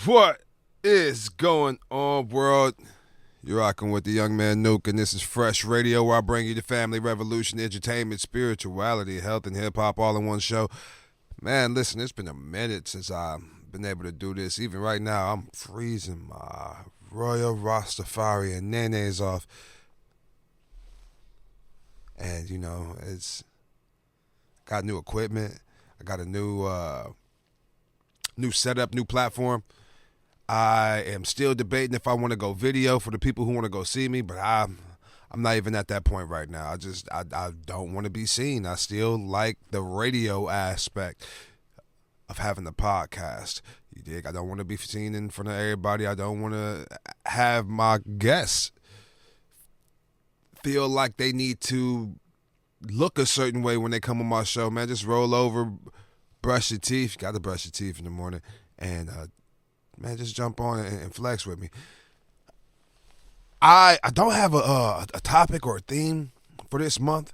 What is going on, world? You're rocking with the young man Nuke, and this is Fresh Radio, where I bring you the family revolution, entertainment, spirituality, health, and hip hop all in one show. Man, listen, it's been a minute since I've been able to do this. Even right now, I'm freezing my Royal Rastafari and Nene's off. And, it's got new equipment. I got a new setup, new platform. I am still debating if I want to go video for the people who want to go see me, but I'm not even at that point right now. I don't want to be seen. I still like the radio aspect of having the podcast. You dig? I don't want to be seen in front of everybody. I don't want to have my guests feel like they need to look a certain way when they come on my show. Man, just roll over, brush your teeth. You got to brush your teeth in the morning, and man, just jump on and flex with me. I don't have a topic or a theme for this month.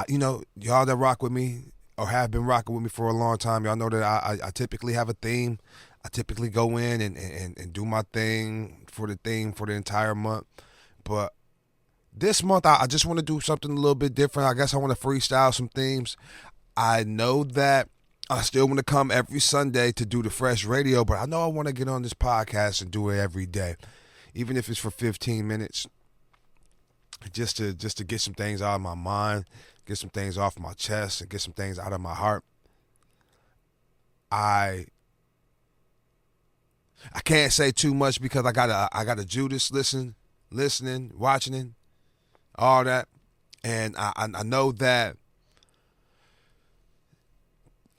Y'all that rock with me or have been rocking with me for a long time, y'all know that I typically have a theme. I typically go in and do my thing for the theme for the entire month. But this month, I just want to do something a little bit different. I guess I want to freestyle some themes. I know that I still want to come every Sunday to do the Fresh Radio, but I know I want to get on this podcast and do it every day, even if it's for 15 minutes, just to get some things out of my mind, get some things off my chest, and get some things out of my heart. I can't say too much because I got a Judas listening, watching, all that, and I know that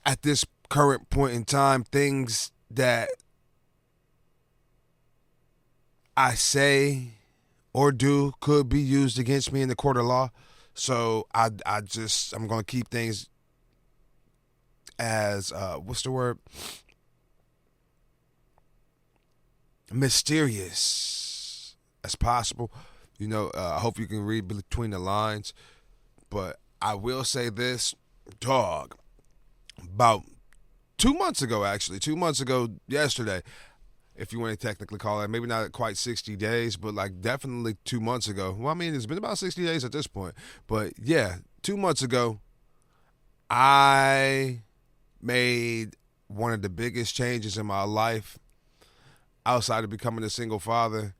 at this current point in time, things that I say or do could be used against me in the court of law. So I'm going to keep things as, what's the word? Mysterious as possible. I hope you can read between the lines. But I will say this, dog. About 2 months ago, actually. 2 months ago, yesterday, if you want to technically call it. Maybe not quite 60 days, but like definitely 2 months ago. Well, I mean, it's been about 60 days at this point. But yeah, 2 months ago, I made one of the biggest changes in my life outside of becoming a single father.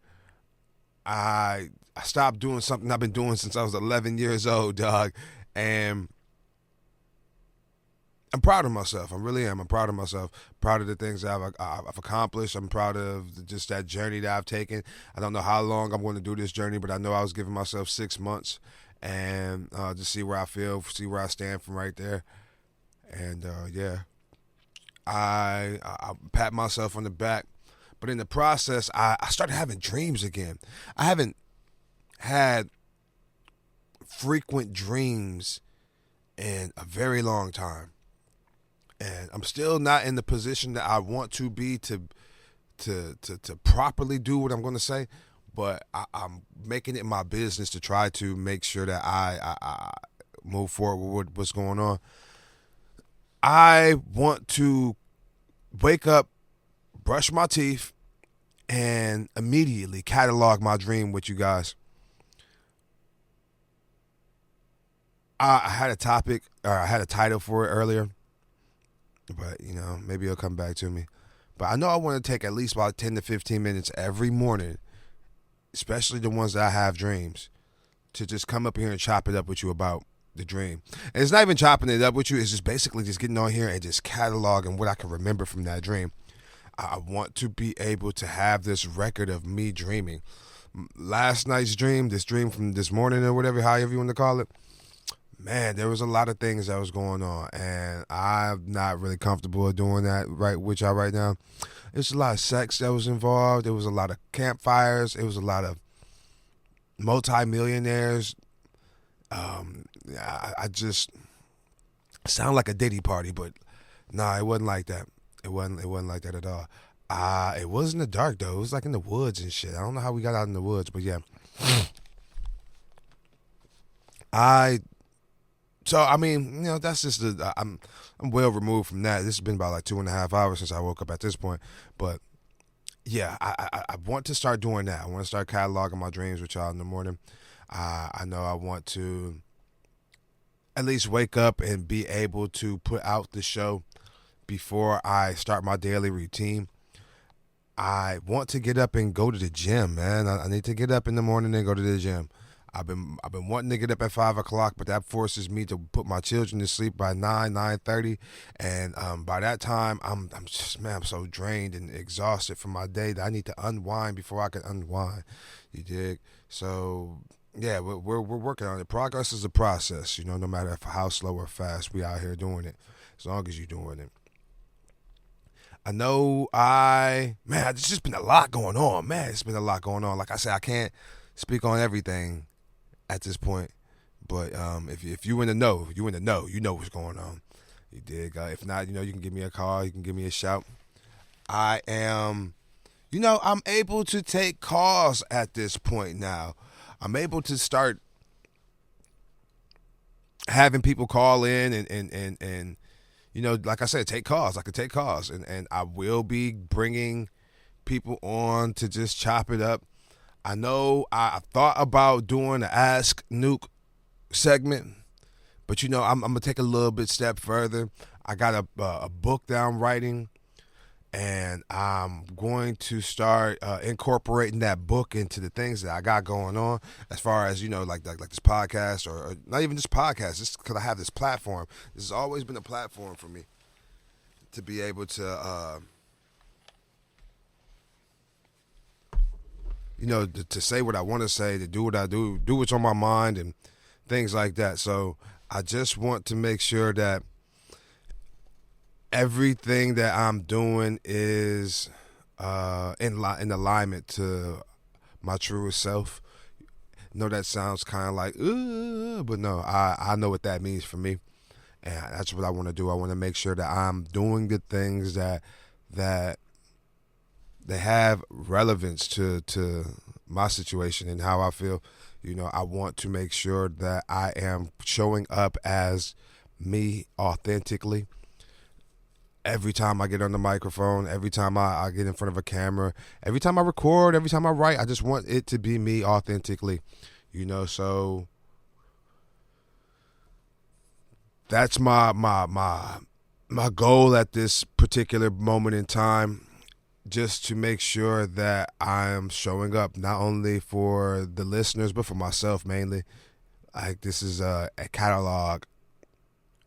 I stopped doing something I've been doing since I was 11 years old, dog. And I'm proud of myself. I really am. I'm proud of myself. Proud of the things that I've accomplished. I'm proud of just that journey that I've taken. I don't know how long I'm going to do this journey, but I know I was giving myself 6 months and just see where I feel, see where I stand from right there. And yeah, I pat myself on the back. But in the process, I started having dreams again. I haven't had frequent dreams in a very long time. And I'm still not in the position that I want to be to properly do what I'm going to say, but I'm making it my business to try to make sure that I move forward with what's going on. I want to wake up, brush my teeth, and immediately catalog my dream with you guys. I had a topic, or I had a title for it earlier, but maybe it'll come back to me. But I know I want to take at least about 10 to 15 minutes every morning, especially the ones that I have dreams, to just come up here and chop it up with you about the dream. And it's not even chopping it up with you, it's just basically just getting on here and just cataloging what I can remember from that dream. I want to be able to have this record of me dreaming. Last night's dream, this dream from this morning or whatever, however you want to call it, man, there was a lot of things that was going on, and I'm not really comfortable doing that right with y'all right now. There's a lot of sex that was involved. There was a lot of campfires. It was a lot of multi-millionaires. I just sound like a Diddy party, but nah, it wasn't like that. It wasn't like that at all. It was in the dark though. It was like in the woods and shit. I don't know how we got out in the woods, but yeah. I So I mean, that's just I'm well removed from that. This has been about like 2.5 hours since I woke up at this point, but yeah, I want to start doing that. I want to start cataloging my dreams with y'all in the morning. I know I want to at least wake up and be able to put out the show before I start my daily routine. I want to get up and go to the gym, man. I need to get up in the morning and go to the gym. I've been wanting to get up at 5 o'clock, but that forces me to put my children to sleep by 9:30, and by that time I'm just, man, I'm so drained and exhausted from my day that I need to unwind before I can unwind. You dig? So yeah, we're working on it. Progress is a process, no matter how slow or fast we out here doing it. As long as you're doing it. I know man, there's just been a lot going on. Man, it's been a lot going on. Like I said, I can't speak on everything at this point. But if you in the know, you know what's going on. You dig? If not, you can give me a call. You can give me a shout. I am, I'm able to take calls at this point now. I'm able to start having people call in and like I said, take calls. I could take calls, and I will be bringing people on to just chop it up. I know I thought about doing the Ask Nuke segment, but I'm gonna take a little bit step further. I got a book that I'm writing, and I'm going to start incorporating that book into the things that I got going on, as far as like this podcast, or not even this podcast, just because I have this platform. This has always been a platform for me to be able to to say what I want to say, to do what I do what's on my mind, and things like that. So I just want to make sure that everything that I'm doing is in alignment to my truest self. That sounds kind of like, but no, I know what that means for me, and that's what I want to do. I want to make sure that I'm doing the things that they have relevance to my situation and how I feel. I want to make sure that I am showing up as me authentically. Every time I get on the microphone, every time I get in front of a camera, every time I record, every time I write, I just want it to be me authentically, so that's my goal at this particular moment in time, just to make sure that I'm showing up not only for the listeners, but for myself mainly. Like, this is a catalog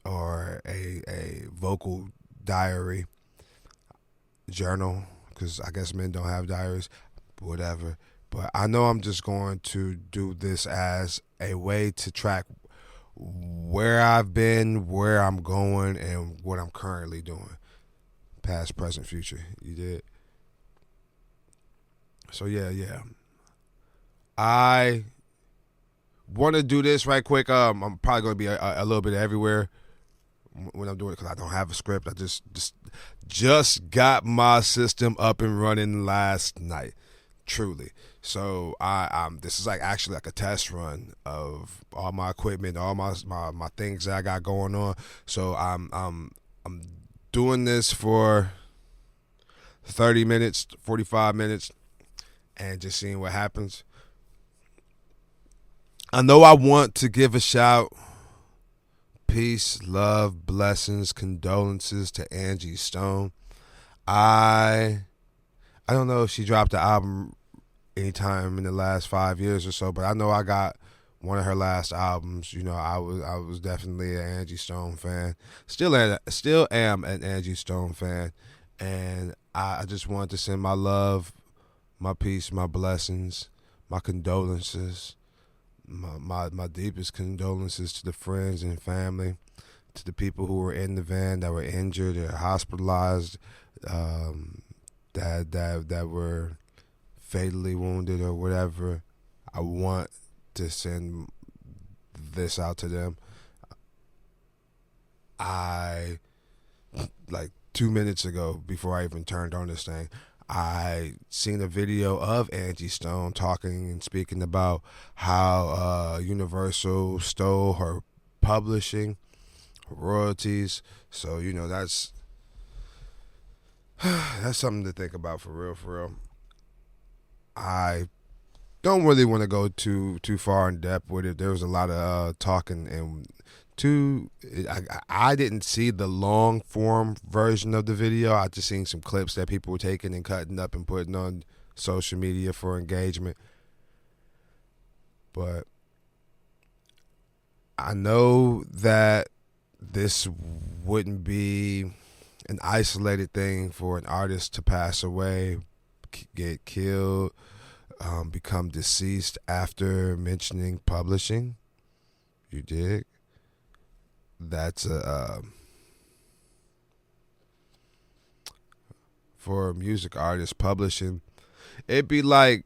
or a vocal diary, journal, because I guess men don't have diaries, whatever. But I know I'm just going to do this as a way to track where I've been, where I'm going, and what I'm currently doing. Past, present, future. You did. So yeah. I want to do this right quick. I'm probably going to be a little bit everywhere when I'm doing it, because I don't have a script. I just got my system up and running last night, truly. So this is actually like a test run of all my equipment, all my things that I got going on. So I'm doing this for 30 minutes, 45 minutes, and just seeing what happens. I know I want to give a shout. Peace, love, blessings, condolences to Angie Stone. I don't know if she dropped the album anytime in the last 5 years or so, but I know I got one of her last albums. I was definitely an Angie Stone fan. Still am an Angie Stone fan, and I just wanted to send my love, my peace, my blessings, my condolences. My deepest condolences to the friends and family, to the people who were in the van that were injured or hospitalized, that were fatally wounded or whatever. I want to send this out to them. I, like 2 minutes ago, before I even turned on this thing, I seen a video of Angie Stone talking and speaking about how Universal stole her publishing, royalties. So, that's something to think about for real, for real. I don't really want to go too far in depth with it. There was a lot of talking, and I didn't see the long form version of the video. I just seen some clips that people were taking and cutting up and putting on social media for engagement. But I know that this wouldn't be an isolated thing for an artist to pass away, get killed, become deceased after mentioning publishing. You dig? That's for a music artist publishing. It'd be like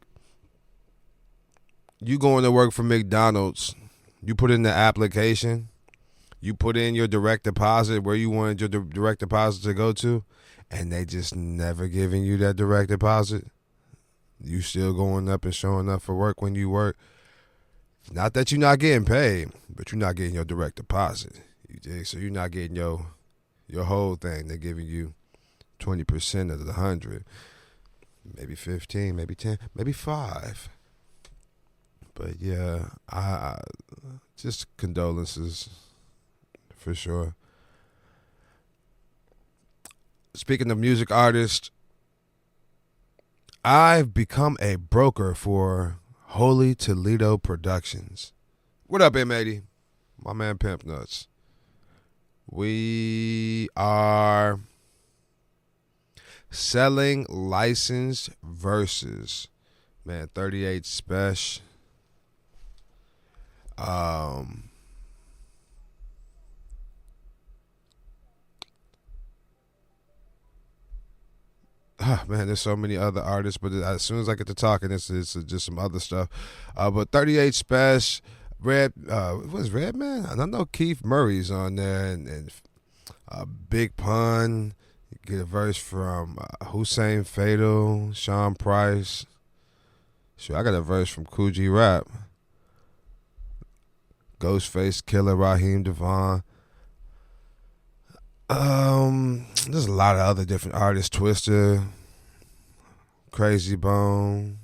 you going to work for McDonald's. You put in the application. You put in your direct deposit where you wanted your direct deposit to go to, and they just never giving you that direct deposit. You still going up and showing up for work when you work. Not that you're not getting paid, but you're not getting your direct deposit. You dig? So you're not getting your whole thing. They're giving you 20% of the 100, maybe 15, maybe 10, maybe 5. But yeah, I just condolences for sure. Speaking of music artists, I've become a broker for Holy Toledo Productions. What up, M80? My man Pimp Nuts. We are selling licensed verses. Man, 38 Special. Man, there's so many other artists, but as soon as I get to talking, it's just some other stuff. But 38 Special, what's Redman? I know Keith Murray's on there, and Big Pun. You get a verse from Hussein Fatal, Sean Price. Sure, I got a verse from Coogee Rap. Ghostface Killer, Raheem Devon. There's a lot of other different artists. Twister, Crazy Bone.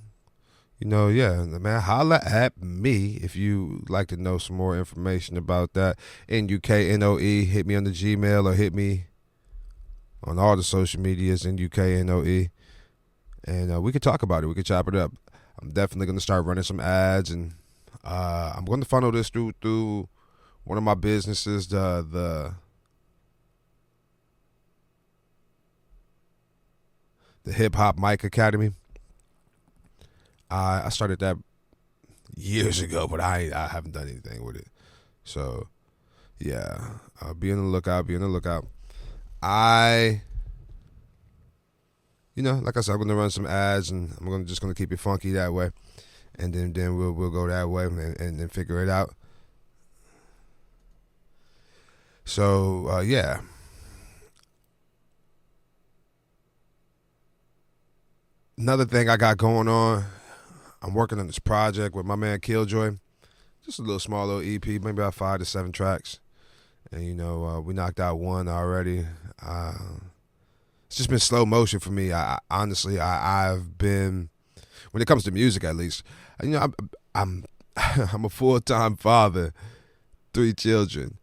Yeah, man, holla at me if you like to know some more information about that. NUKNOE, hit me on the Gmail or hit me on all the social medias, NUKNOE. And we could talk about it. We could chop it up. I'm definitely going to start running some ads, and I'm going to funnel this through one of my businesses, the Hip Hop Mic Academy. I started that years ago, but I haven't done anything with it. So, yeah, be on the lookout. Be on the lookout. Like I said, I'm gonna run some ads, and I'm just gonna keep it funky that way, and then we'll go that way and then figure it out. So, yeah. Another thing I got going on, I'm working on this project with my man Killjoy. Just a little small little EP, maybe about 5 to 7 tracks. And, we knocked out one already. It's just been slow motion for me. Honestly, I've been, when it comes to music at least, I'm a full-time father, 3 children,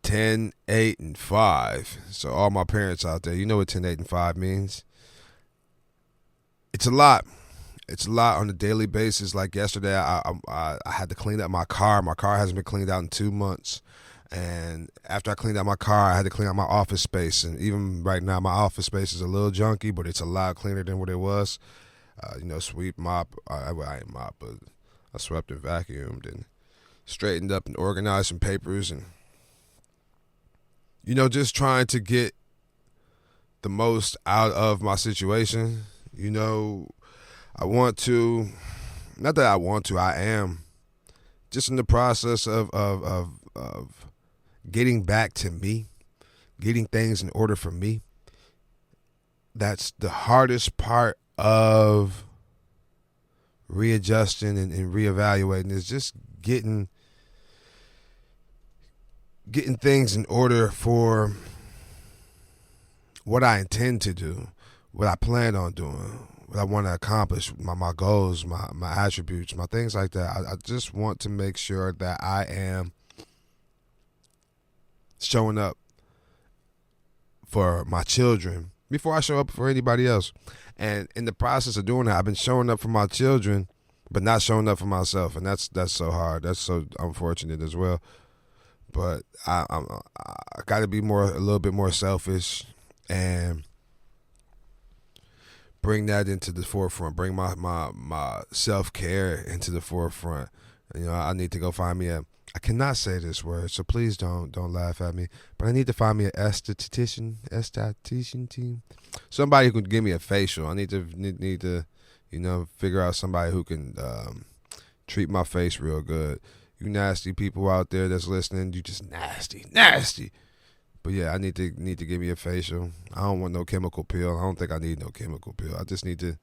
10, 8, and 5. So all my parents out there, you know what 10, 8, and 5 means. It's a lot. It's a lot on a daily basis. Like yesterday, I had to clean up my car. My car hasn't been cleaned out in 2 months. And after I cleaned out my car, I had to clean out my office space. And even right now, my office space is a little junky, but it's a lot cleaner than what it was. Sweep, mop. I ain't mop, but I swept and vacuumed and straightened up and organized some papers. And, just trying to get the most out of my situation. I want to, not that I want to, I am just in the process of getting back to me, getting things in order for me. That's the hardest part of readjusting and reevaluating, is just getting getting things in order for what I intend to do, what I plan on doing, what I want to accomplish, my goals, my attributes, my things like that. I just want to make sure that I am showing up for my children before I show up for anybody else. And in the process of doing that, I've been showing up for my children, but not showing up for myself, and that's so hard. That's so unfortunate as well. But I got to be a little bit more selfish, and bring that into the forefront. Bring my self-care into the forefront. You know, I need to go find me I cannot say this word, so please don't laugh at me. But I need to find me an esthetician team, somebody who can give me a facial. I need to, figure out somebody who can treat my face real good. You nasty people out there that's listening, you just nasty. But yeah, I need to give me a facial. I don't want no chemical peel. I don't think I need no chemical peel. I just need to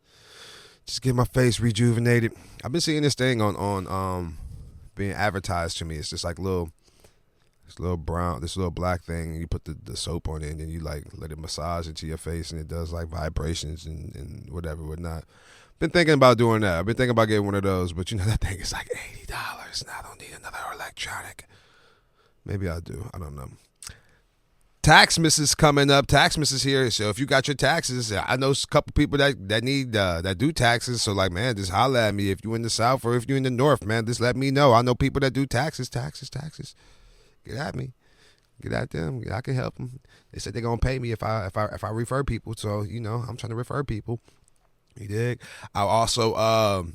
get my face rejuvenated. I've been seeing this thing on being advertised to me. It's just like this little black thing, and you put the soap on it, and then you like let it massage into your face, and it does like vibrations and whatnot. Been thinking about doing that. I've been thinking about getting one of those, but that thing is like $80, and I don't need another electronic. Maybe I do. I don't know. Taxmas is coming up. Taxmas is here. So if you got your taxes, I know a couple people that need that do taxes. So like, man, just holler at me if you in the South or if you in the North, man. Just let me know. I know people that do taxes. Get at me. Get at them. I can help them. They said they're gonna pay me if I refer people. So I'm trying to refer people. You dig? I also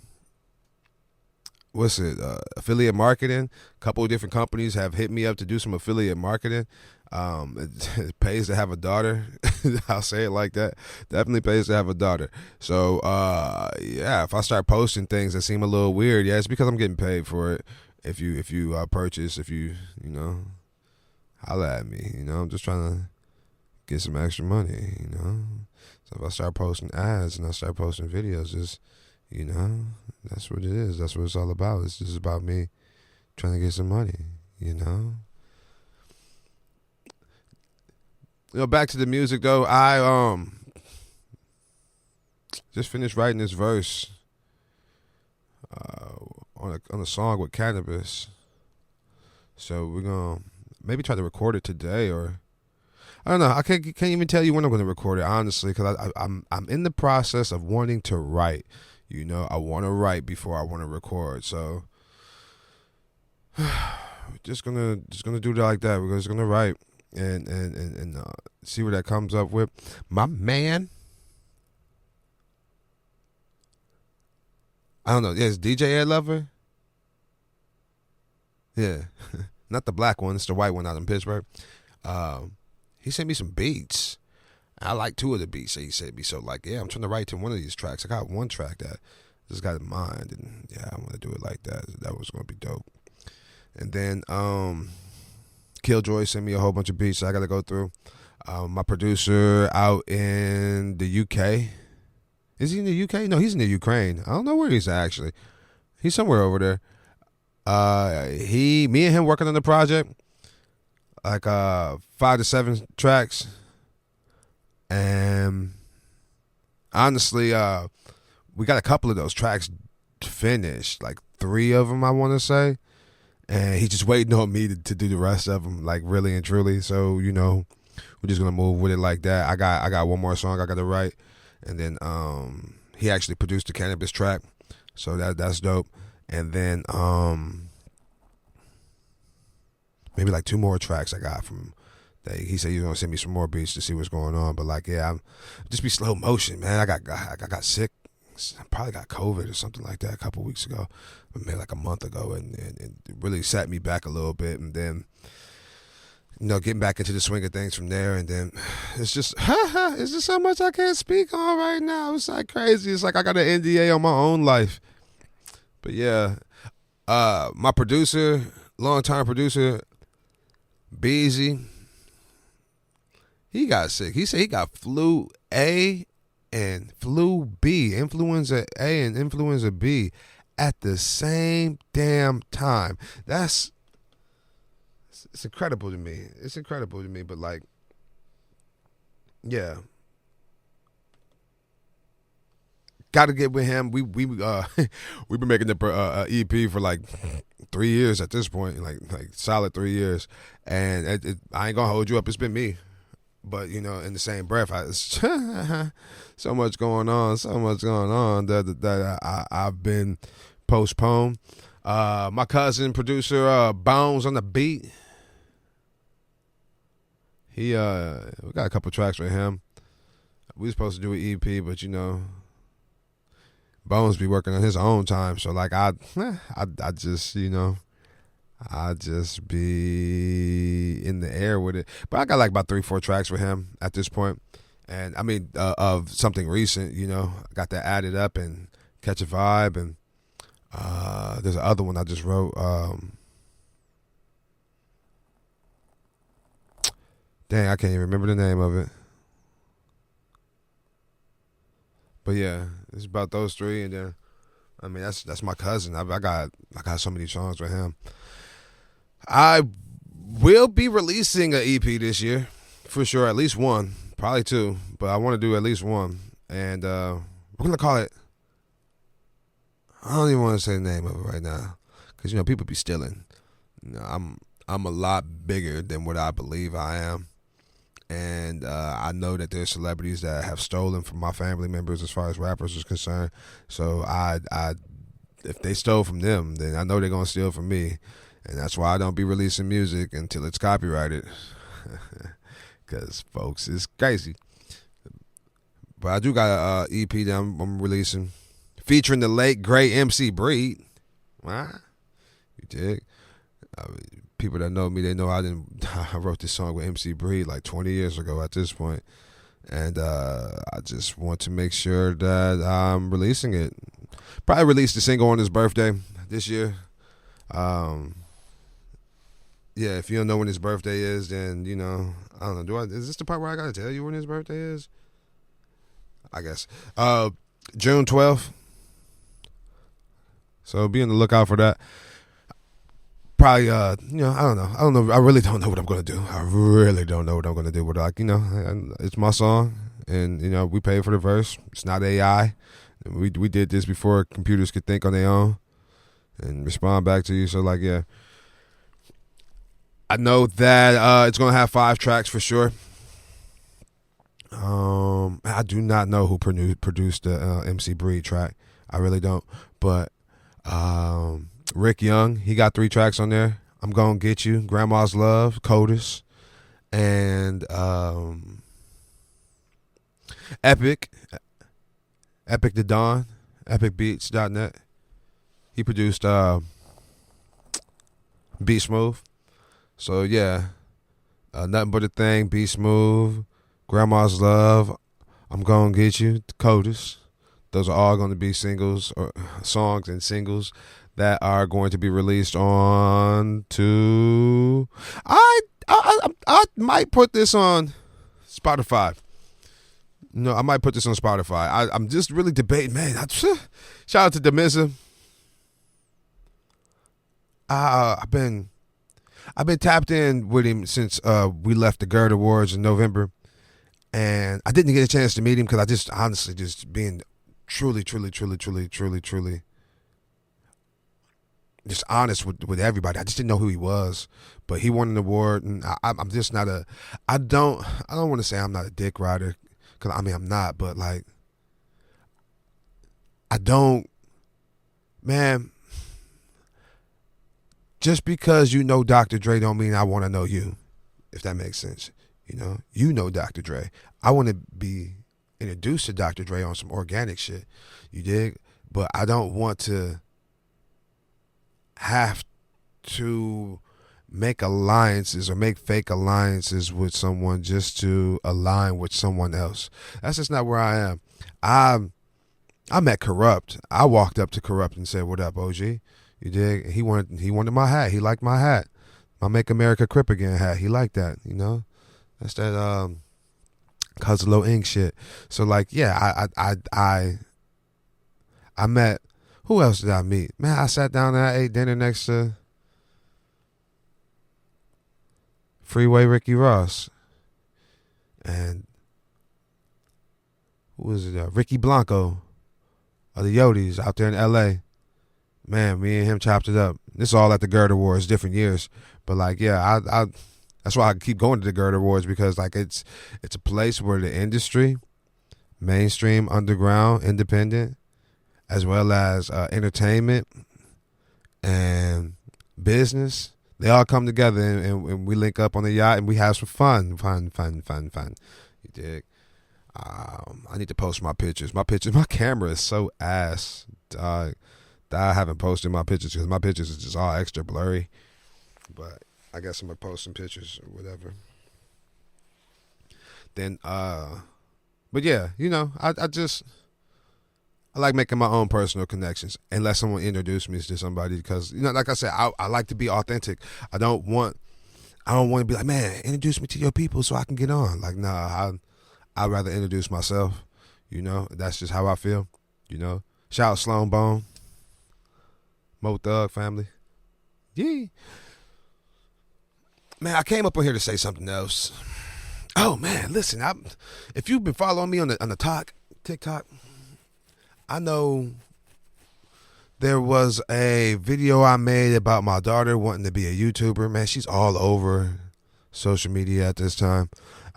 affiliate marketing. A couple of different companies have hit me up to do some affiliate marketing. It pays to have a daughter. I'll say it like that. Definitely pays to have a daughter. So if I start posting things that seem a little weird, it's because I'm getting paid for it. If you purchase, holla at me. I'm just trying to get some extra money. So if I start posting ads and I start posting videos, just that's what it is. That's what it's all about. It's just about me trying to get some money. Back to the music though. I just finished writing this verse on a song with Cannabis. So we're gonna maybe try to record it today, or I don't know. I can't even tell you when I'm gonna record it, honestly, because I'm in the process of wanting to write. I want to write before I want to record. So just gonna do it like that. We're just gonna write and see what that comes up with. My man, I don't know. Yeah, it's DJ Ed Lover. Yeah, not the black one. It's the white one out in Pittsburgh. He sent me some beats. I like two of the beats that he sent me. So like, yeah, I'm trying to write to one of these tracks. I got one track that I just got in mind, and yeah, I want to do it like that. That was gonna be dope. And then Killjoy sent me a whole bunch of beats that I got to go through. My producer out in the UK. Is he in the UK? No, he's in the Ukraine. I don't know where he's at, actually. He's somewhere over there. Me and him working on the project, like 5 to 7 tracks. And honestly, we got a couple of those tracks finished, like 3 of them, I want to say. And he's just waiting on me to do the rest of them, like really and truly. So, we're just going to move with it like that. I got one more song I got to write. And then he actually produced the Cannabis track. So that's dope. And then maybe like 2 more tracks I got from that. He said he was going to send me some more beats to see what's going on. But like, yeah, I'm just be slow motion, man. I got sick. I probably got COVID or something like that a couple weeks ago, maybe like a month ago, and it really set me back a little bit. And then, getting back into the swing of things from there. And then it's just so much I can't speak on right now. It's like crazy. It's like I got an NDA on my own life. But yeah, my producer, longtime producer, Beezy, he got sick. He said he got flu A and flu B, influenza A and influenza B at the same damn time. That's It's incredible to me. It's incredible to me. But like, yeah, got to get with him. We've been making the EP for like 3 years at this point, like solid 3 years, and I ain't gonna hold you up. It's been me, but you know, in the same breath, so much going on, that I've been postponed. My cousin, producer Bones on the beat. We got a couple tracks with him. We were supposed to do an EP, but you know, Bones be working on his own time, so like I just, you know, I just be in the air with it. But I got like about 3-4 tracks with him at this point, and I mean of something recent, you know, I got that added up and Catch a Vibe, and there's another one I just wrote. Dang, I can't even remember the name of it. But yeah, it's about those three, and then I mean that's my cousin. I got so many songs with him. I will be releasing an EP this year for sure, at least one, probably two, but I want to do at least one, and we're gonna call it. I don't even want to say the name of it right now, because you know people be stealing. You know, I'm a lot bigger than what I believe I am. And I know that there's celebrities that have stolen from my family members as far as rappers is concerned. So I if they stole from them, then I know they're going to steal from me. And that's why I don't be releasing music until it's copyrighted. Because, folks, it's crazy. But I do got an EP that I'm releasing featuring the late, great MC Breed. What? You dig? People that know me, they know I wrote this song with MC Breed like 20 years ago at this point. And I just want to make sure that I'm releasing it. Probably release the single on his birthday this year. Yeah, if you don't know when his birthday is, then, you know, I don't know. Is this the part where I got to tell you when his birthday is? I guess. June 12th. So be on the lookout for that. Probably, you know, I don't know. I really don't know what I'm going to do. I really don't know what I'm going to do. But, like, you know, it's my song. And, you know, we paid for the verse. It's not AI. We did this before computers could think on their own and respond back to you. So, like, yeah. I know that it's going to have 5 tracks for sure. I do not know who produced the MC Breed track. I really don't. But Rick Young, he got 3 tracks on there. I'm Gonna Get You, Grandma's Love, CODIS, and Epic the Dawn, epicbeats.net. He produced Be Smooth. So yeah, Nothing But a Thing, Be Smooth, Grandma's Love, I'm Gonna Get You, CODIS. Those are all going to be singles or songs and singles that are going to be released on to. I might put this on Spotify. No, I might put this on Spotify. I'm just really debating, man. Shout out to Demissa. I've been tapped in with him since we left the GERD Awards in November, and I didn't get a chance to meet him because I just honestly just being truly just honest with everybody. I just didn't know who he was, but he won an award, and I'm just not a. I don't want to say I'm not a dick rider, because I mean I'm not, but like I don't, man. Just because you know Dr. Dre don't mean I want to know you, if that makes sense. You know Dr. Dre. I want to be introduced to Dr. Dre on some organic shit. You dig? But I don't want to have to make alliances or make fake alliances with someone just to align with someone else. That's just not where I am. I met Corrupt. I walked up to Corrupt and said, "What up, OG?" You dig? He wanted my hat. He liked my hat. My Make America Crip Again hat. He liked that, That's that Cuzzo Inc. shit. So like, yeah, I met, who else did I meet? Man, I sat down and I ate dinner next to Freeway Ricky Ross. And who was it? Ricky Blanco of the Yodis out there in L.A. Man, me and him chopped it up. This is all at the Girder Awards, different years. But, like, yeah, I that's why I keep going to the Girder Awards, because, like, it's a place where the industry, mainstream, underground, independent, as well as entertainment and business, they all come together and we link up on the yacht and we have some fun. You dig? I need to post my pictures. My camera is so ass, dog, that I haven't posted my pictures because my pictures is just all extra blurry. But I guess I'm going to post some pictures or whatever. Then, but yeah, you know, I like making my own personal connections unless someone introduced me to somebody, because, you know, like I said, I like to be authentic. I don't want to be like, man, introduce me to your people so I can get on. Like, nah, I'd rather introduce myself, you know. That's just how I feel, you know. Shout out Sloan Bone, Mo Thug family. Yeah. Man, I came up on here to say something else. Oh, man, listen, if you've been following me on the TikTok, I know there was a video I made about my daughter wanting to be a YouTuber. Man, she's all over social media at this time.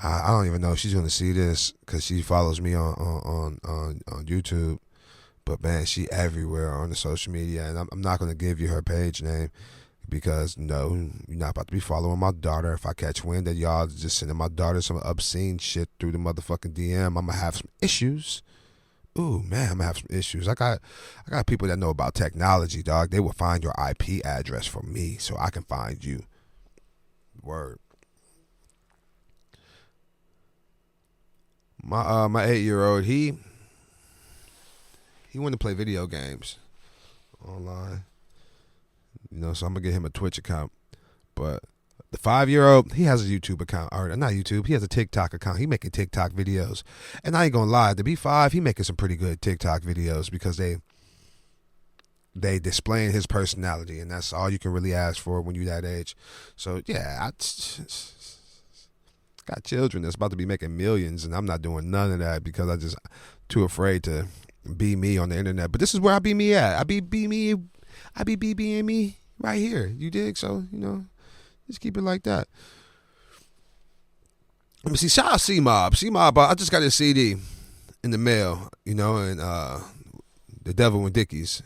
I don't even know if she's going to see this because she follows me on YouTube. But, man, she everywhere on the social media. And I'm not going to give you her page name because, no, you're not about to be following my daughter. If I catch wind that y'all just sending my daughter some obscene shit through the motherfucking DM, I'm going to have some issues. Ooh, man, I'm going to have some issues. I got people that know about technology, dog. They will find your IP address for me so I can find you. Word. My 8-year-old, he wanted to play video games online. You know, so I'm going to get him a Twitch account. But the 5-year-old, he has a YouTube account. Or not YouTube, he has a TikTok account. He making TikTok videos. And I ain't going to lie, to be 5, he making some pretty good TikTok videos because they displaying his personality. And that's all you can really ask for when you're that age. So, yeah, I got children that's about to be making millions. And I'm not doing none of that because I just too afraid to be me on the internet. But this is where I be me at. I be BBing me right here. You dig? So, you know, just keep it like that. Let me see. Shout out C-Mob. C-Mob, I just got his CD in the mail, you know, and The Devil and Dickies.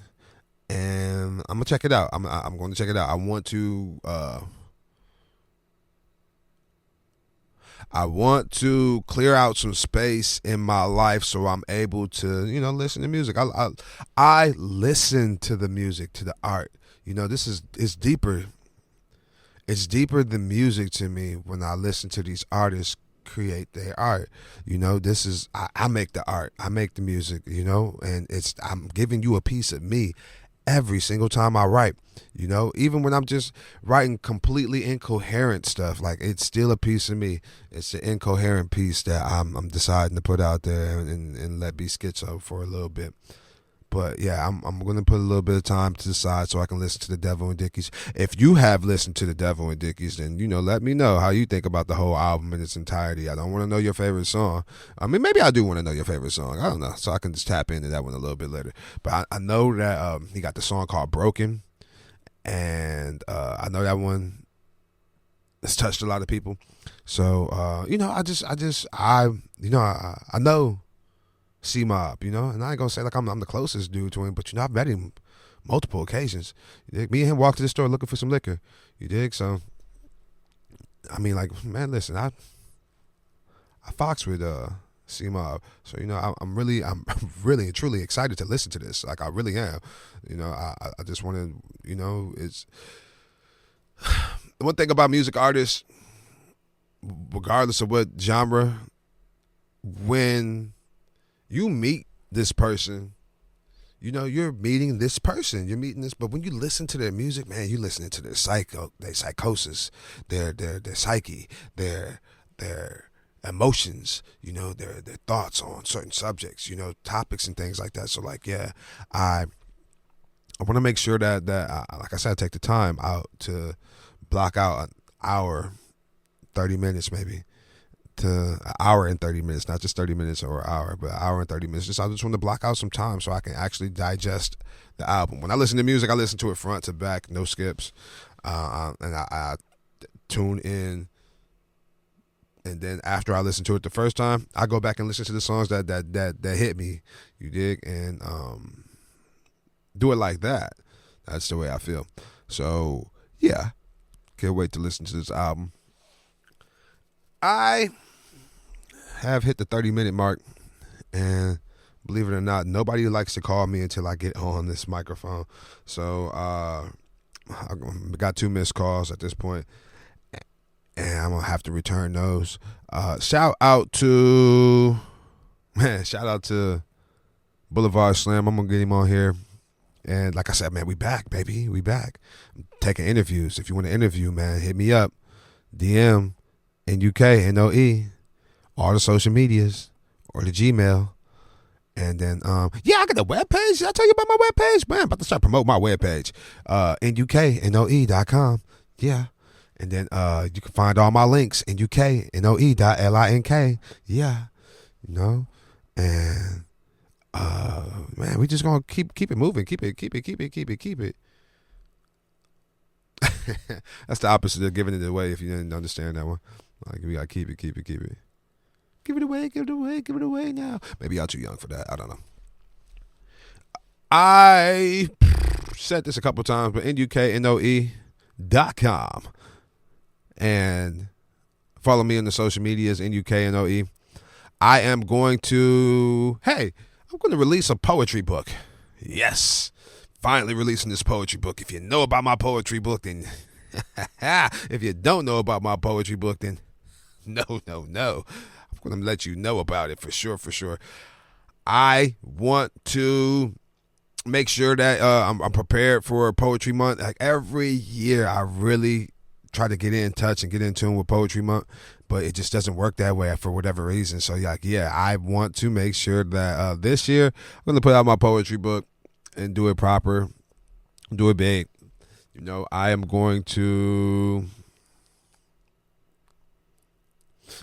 And I'm going to check it out. I'm going to check it out. I want to clear out some space in my life so I'm able to, you know, listen to music. I listen to the music, to the art. You know, it's deeper. It's deeper than music to me when I listen to these artists create their art. You know, I make the art. I make the music, you know, and I'm giving you a piece of me every single time I write. You know, even when I'm just writing completely incoherent stuff, like, it's still a piece of me. It's an incoherent piece that I'm deciding to put out there and let be schizo for a little bit. But yeah, I'm going to put a little bit of time to the side so I can listen to The Devil and Dickies. If you have listened to The Devil and Dickies, then, you know, let me know how you think about the whole album in its entirety. I don't want to know your favorite song. I mean, maybe I do want to know your favorite song. I don't know. So I can just tap into that one a little bit later. But I know that he got the song called Broken. And I know that one has touched a lot of people. So, you know, I know C-Mob, you know, and I ain't gonna say like I'm the closest dude to him, but, you know, I've met him multiple occasions. You dig? Me and him walked to the store looking for some liquor. You dig? So, I mean, like, man, listen, I fox with C-Mob, so, you know, I'm really and truly excited to listen to this. Like, I really am. You know, I just want to, you know, it's one thing about music artists, regardless of what genre, when you meet this person, you know, you're meeting this person. You're meeting this, but when you listen to their music, man, you're listening to their psychosis, their psyche, their emotions, you know, their thoughts on certain subjects, you know, topics and things like that. So, like, yeah, I want to make sure that like I said, I take the time out to block out an hour 30 minutes maybe to an hour and 30 minutes, not just 30 minutes or an hour, but an hour and 30 minutes. I just want to block out some time so I can actually digest the album. When I listen to music, I listen to it front to back, no skips. And I tune in. And then after I listen to it the first time, I go back and listen to the songs that hit me, you dig? And do it like that. That's the way I feel. So, yeah. Can't wait to listen to this album. I have hit the 30-minute mark, and believe it or not, nobody likes to call me until I get on this microphone. So I got 2 missed calls at this point, and I'm gonna have to return those. Shout out to Boulevard Slam. I'm gonna get him on here. And like I said, man, we back, baby. We back. I'm taking interviews. If you want to interview, man, hit me up. DM NUK NOE, all the social medias or the Gmail. And then I got the webpage. Did I tell you about my webpage? Man, I'm about to start promoting my webpage. NUKNOE.com. Yeah. And then you can find all my links NUKNOE.LINK. Yeah. You know? And man, we just gonna keep it moving. Keep it. That's the opposite of giving it away if you didn't understand that one. Like, we gotta keep it. Give it away now. Maybe y'all too young for that. I don't know. I said this a couple times, but NUKNOE.com. And follow me on the social medias, NUKNOE. I'm going to release a poetry book. Yes. Finally releasing this poetry book. If you know about my poetry book, then if you don't know about my poetry book, then no. I'm going to let you know about it for sure. I want to make sure that I'm prepared for Poetry Month. Like every year, I really try to get in touch and get in tune with Poetry Month, but it just doesn't work that way for whatever reason. So I want to make sure that this year I'm going to put out my poetry book and do it proper, do it big. You know, I am going to,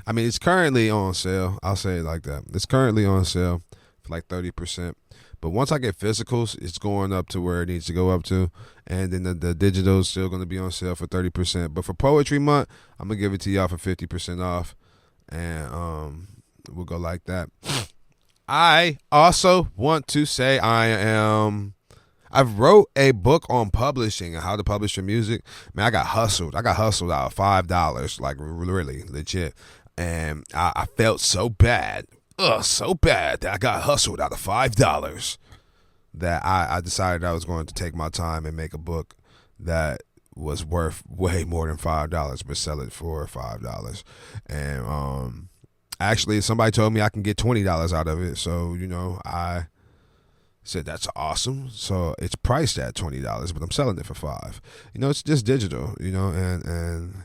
it's currently on sale. I'll say it like that. It's currently on sale for like 30%. But once I get physicals, it's going up to where it needs to go up to. And then the digital is still going to be on sale for 30%. But for Poetry Month, I'm going to give it to y'all for 50% off. And we'll go like that. I also want to say I've wrote a book on publishing and how to publish your music. Man, I got hustled out of $5, like really legit. And I felt so bad. So bad that I got hustled out of $5 that I decided I was going to take my time and make a book that was worth way more than $5, but sell it for $5. And actually, somebody told me I can get $20 out of it. So, you know, I said, that's awesome. So it's priced at $20, but I'm selling it for $5. You know, it's just digital, you know, and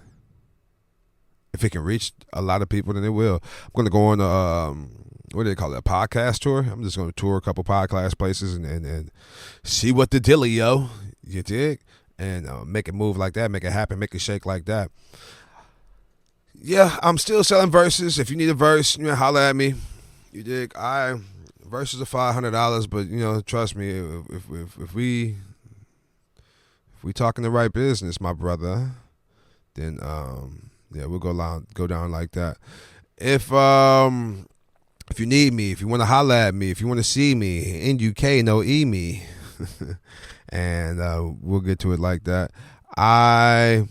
if it can reach a lot of people, then it will. I'm going to go on what do they call it, a podcast tour? I'm just going to tour a couple podcast places and see what the dealio, you dig? And make it move like that, make it happen, make it shake like that. Yeah, I'm still selling verses. If you need a verse, you know, holler at me. You dig? Verses are $500, but you know, trust me, if we talking the right business, my brother, then we'll go down like that. If you need me, if you want to holler at me, if you want to see me, NUKNOE me, and we'll get to it like that. I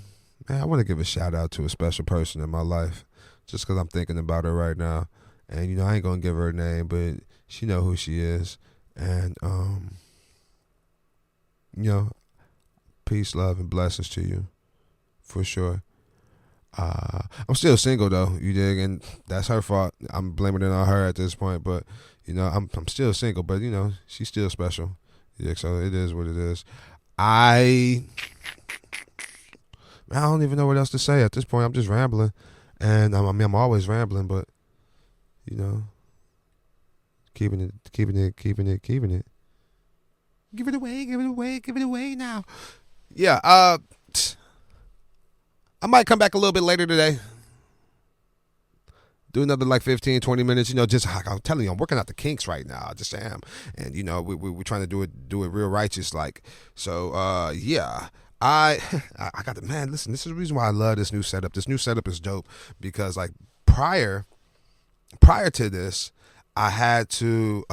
want to give a shout out to a special person in my life, just because I'm thinking about her right now. And, you know, I ain't going to give her a name, but she know who she is. And, you know, peace, love, and blessings to you, for sure. I'm still single though, you dig, and that's her fault. I'm blaming it on her at this point, but you know, I'm still single, but you know, she's still special. Yeah, so it is what it is. I don't even know what else to say at this point. I'm just rambling, and I'm always rambling, but you know, keeping it. Give it away now. Yeah. I might come back a little bit later today. Do another like 15, 20 minutes, just like I'm telling you, I'm working out the kinks right now. I just am. And, we're trying to do it real righteous. Like, so, yeah. I got the, man, listen, this is the reason why I love this new setup. This new setup is dope because, like, prior to this, I had to,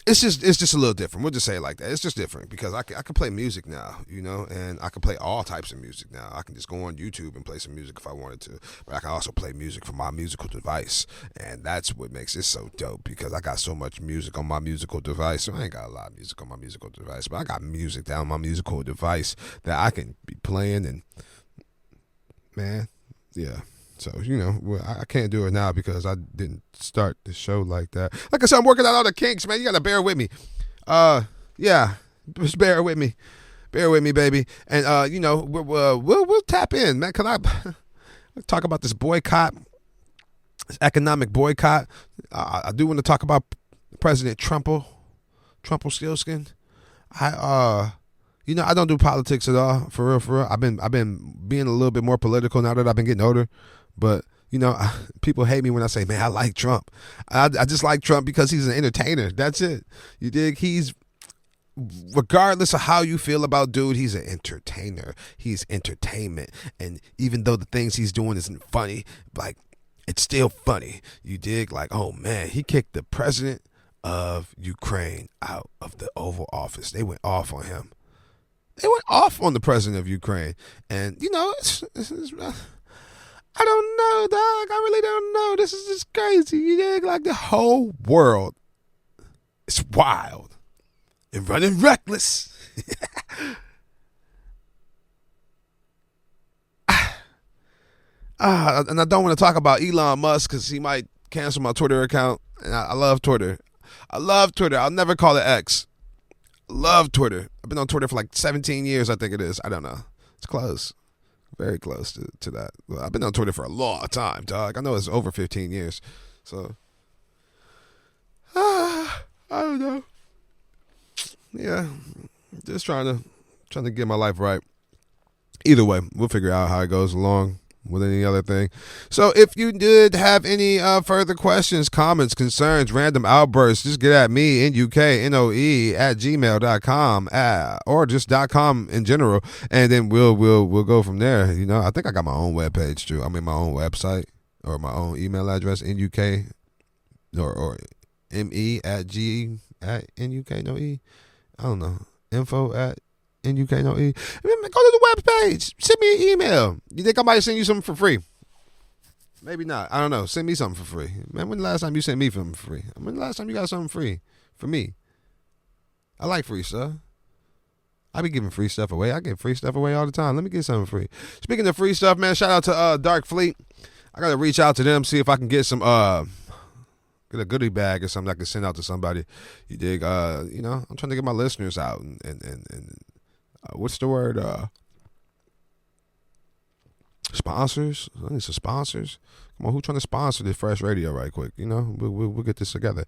it's just a little different. We'll just say it like that. It's just different because I can play music now, and I can play all types of music now. I can just go on YouTube and play some music if I wanted to, but I can also play music from my musical device, and that's what makes it so dope because I got so much music on my musical device. So I ain't got a lot of music on my musical device, but I got music down my musical device that I can be playing, and man, yeah. So, I can't do it now because I didn't start the show like that. Like I said, I'm working out all the kinks, man. You got to bear with me. Yeah, just bear with me. Bear with me, baby. And, we'll tap in, man. Can I talk about this boycott, this economic boycott? I do want to talk about President Trumpelstiltskin. I don't do politics at all, for real. I've been being a little bit more political now that I've been getting older. But, people hate me when I say, man, I like Trump. I just like Trump because he's an entertainer. That's it. You dig? He's, regardless of how you feel about dude, he's an entertainer. He's entertainment. And even though the things he's doing isn't funny, like, it's still funny. You dig? Like, oh, man, he kicked the president of Ukraine out of the Oval Office. They went off on him. They went off on the president of Ukraine. And, it's I don't know, dog. I really don't know. This is just crazy. You dig? Like, the whole world is wild and running reckless. And I don't want to talk about Elon Musk because he might cancel my Twitter account. And I love Twitter. I'll never call it X. Love Twitter. I've been on Twitter for like 17 years, I think it is. I don't know. It's close. Very close to that. Well, I've been on Twitter for a long time, dog. I know it's over 15 years. So, I don't know. Yeah, just trying to get my life right. Either way, we'll figure out how it goes along with any other thing. So if you did have any further questions, comments, concerns, random outbursts, just get at me, NUKNOE @gmail.com, or just .com in general, and then we'll go from there. I think I got my own webpage too. I mean, my own website or my own email address, NUK or ME @NUKNOE. I don't know. Info @NUKNOE. Go to the webpage. Send me an email. You think I might send you something for free? Maybe not. I don't know. Send me something for free. Man, when the last time you sent me something for free? When the last time you got something free for me? I like free stuff. I be giving free stuff away. I give free stuff away all the time. Let me get something free. Speaking of free stuff, man, shout out to Dark Fleet. I got to reach out to them, see if I can get some get a goodie bag or something I can send out to somebody. You dig? I'm trying to get my listeners out and what's the word? Sponsors. I need some sponsors. Come on, who's trying to sponsor this FRESHH Radio right quick? We'll get this together.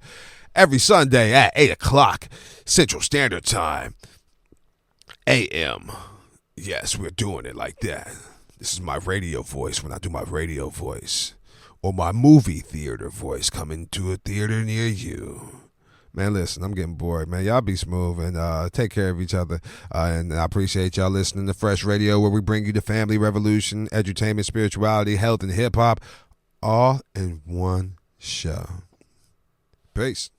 Every Sunday at 8 o'clock Central Standard Time, AM. Yes, we're doing it like that. This is my radio voice when I do my radio voice. Or my movie theater voice coming to a theater near you. Man, listen, I'm getting bored, man. Y'all be smooth and take care of each other. And I appreciate y'all listening to FRESHH Radio, where we bring you the family revolution, edutainment, spirituality, health, and hip-hop, all in one show. Peace.